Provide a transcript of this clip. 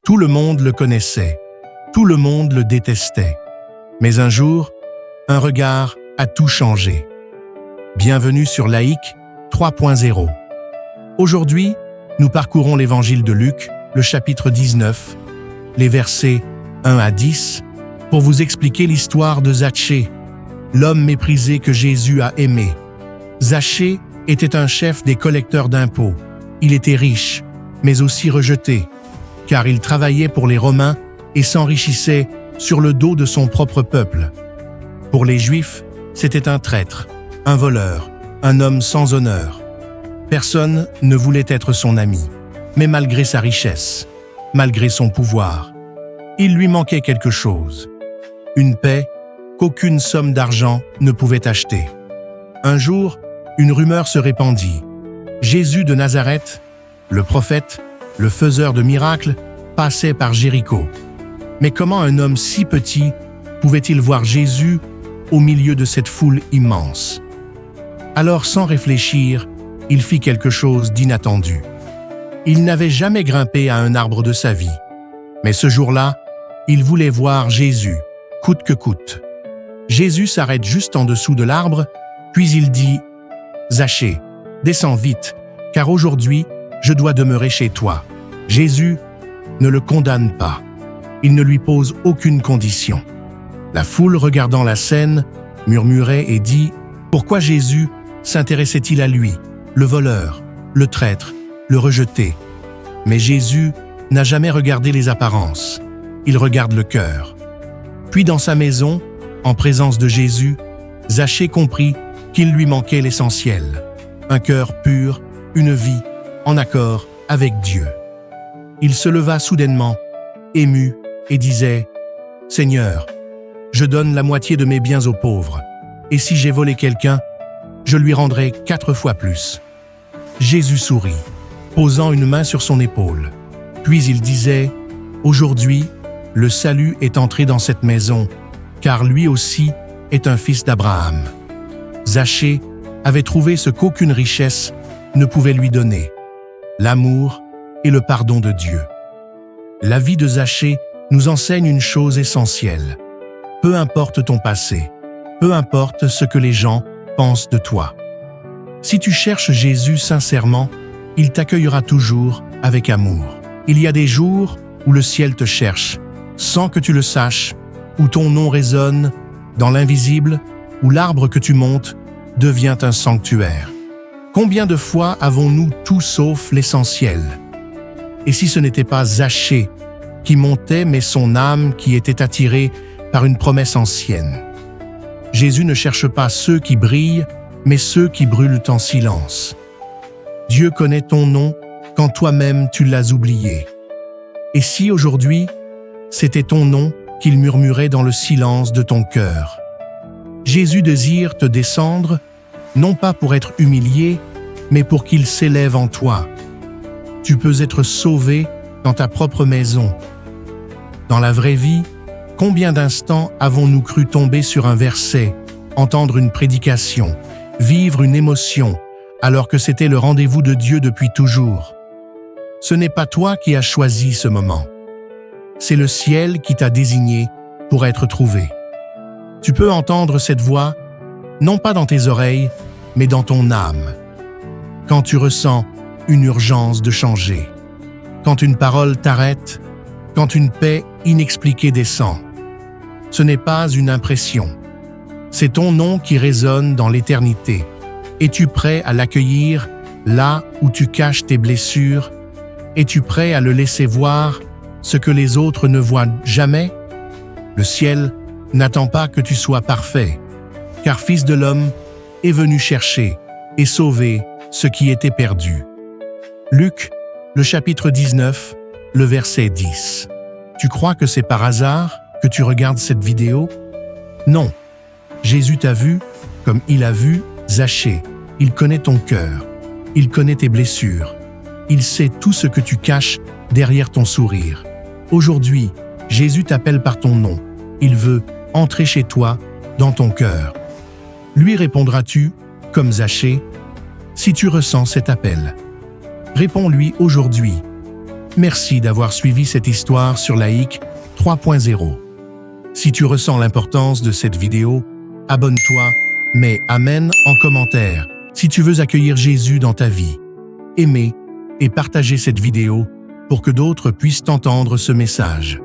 Tout le monde le connaissait. Tout le monde le détestait. Mais un jour, un regard a tout changé. Bienvenue sur Laïc 3.0. Aujourd'hui, nous parcourons l'évangile de Luc, le chapitre 19, les versets 1 à 10, pour vous expliquer l'histoire de Zachée, l'homme méprisé que Jésus a aimé. Zachée était un chef des collecteurs d'impôts. Il était riche, mais aussi rejeté, car il travaillait pour les Romains et s'enrichissait sur le dos de son propre peuple. Pour les Juifs, c'était un traître, un voleur, un homme sans honneur. Personne ne voulait être son ami, mais malgré sa richesse, malgré son pouvoir, il lui manquait quelque chose. Une paix qu'aucune somme d'argent ne pouvait acheter. Un jour, une rumeur se répandit. Jésus de Nazareth, le prophète, le faiseur de miracles, passait par Jéricho. Mais comment un homme si petit pouvait-il voir Jésus au milieu de cette foule immense? Alors, sans réfléchir, il fit quelque chose d'inattendu. Il n'avait jamais grimpé à un arbre de sa vie. Mais ce jour-là, il voulait voir Jésus, coûte que coûte. Jésus s'arrête juste en dessous de l'arbre, puis il dit « Zachée, descends vite, car aujourd'hui, je dois demeurer chez toi. » Jésus ne le condamne pas. Il ne lui pose aucune condition. La foule, regardant la scène, murmurait et dit « Pourquoi Jésus s'intéressait-il à lui, le voleur, le traître, le rejeté ?» Mais Jésus n'a jamais regardé les apparences. Il regarde le cœur. Puis dans sa maison, en présence de Jésus, Zachée comprit qu'il lui manquait l'essentiel. Un cœur pur, une vie en accord avec Dieu. Il se leva soudainement, ému, et disait « Seigneur, je donne la moitié de mes biens aux pauvres, et si j'ai volé quelqu'un, je lui rendrai 4 fois plus. » Jésus sourit, posant une main sur son épaule. Puis il disait « Aujourd'hui, le salut est entré dans cette maison, car lui aussi est un fils d'Abraham. » Zachée avait trouvé ce qu'aucune richesse ne pouvait lui donner, l'amour et le pardon de Dieu. La vie de Zachée nous enseigne une chose essentielle. Peu importe ton passé, peu importe ce que les gens pensent de toi. Si tu cherches Jésus sincèrement, il t'accueillera toujours avec amour. Il y a des jours où le ciel te cherche, sans que tu le saches, où ton nom résonne dans l'invisible, où l'arbre que tu montes devient un sanctuaire. Combien de fois avons-nous tout sauf l'essentiel? Et si ce n'était pas Zachée qui montait, mais son âme qui était attirée par une promesse ancienne? Jésus ne cherche pas ceux qui brillent, mais ceux qui brûlent en silence. Dieu connaît ton nom quand toi-même tu l'as oublié. Et si aujourd'hui, c'était ton nom qu'il murmurait dans le silence de ton cœur? Jésus désire te descendre, non pas pour être humilié, mais pour qu'il s'élève en toi. Tu peux être sauvé dans ta propre maison. Dans la vraie vie, combien d'instants avons-nous cru tomber sur un verset, entendre une prédication, vivre une émotion, alors que c'était le rendez-vous de Dieu depuis toujours? Ce n'est pas toi qui as choisi ce moment. C'est le ciel qui t'a désigné pour être trouvé. Tu peux entendre cette voix, non pas dans tes oreilles, mais dans ton âme. Quand tu ressens une urgence de changer, quand une parole t'arrête, quand une paix inexpliquée descend. Ce n'est pas une impression. C'est ton nom qui résonne dans l'éternité. Es-tu prêt à l'accueillir là où tu caches tes blessures? Es-tu prêt à le laisser voir ce que les autres ne voient jamais? Le ciel n'attend pas que tu sois parfait, car Fils de l'homme est venu chercher et sauver ce qui était perdu. Luc, le chapitre 19, le verset 10. Tu crois que c'est par hasard que tu regardes cette vidéo? Non. Jésus t'a vu comme il a vu Zachée. Il connaît ton cœur. Il connaît tes blessures. Il sait tout ce que tu caches derrière ton sourire. Aujourd'hui, Jésus t'appelle par ton nom. Il veut entrer chez toi, dans ton cœur. Lui répondras-tu, comme Zachée, si tu ressens cet appel? Réponds-lui aujourd'hui. Merci d'avoir suivi cette histoire sur Laïc 3.0. Si tu ressens l'importance de cette vidéo, abonne-toi, mets Amen en commentaire si tu veux accueillir Jésus dans ta vie. Aimez et partagez cette vidéo pour que d'autres puissent entendre ce message.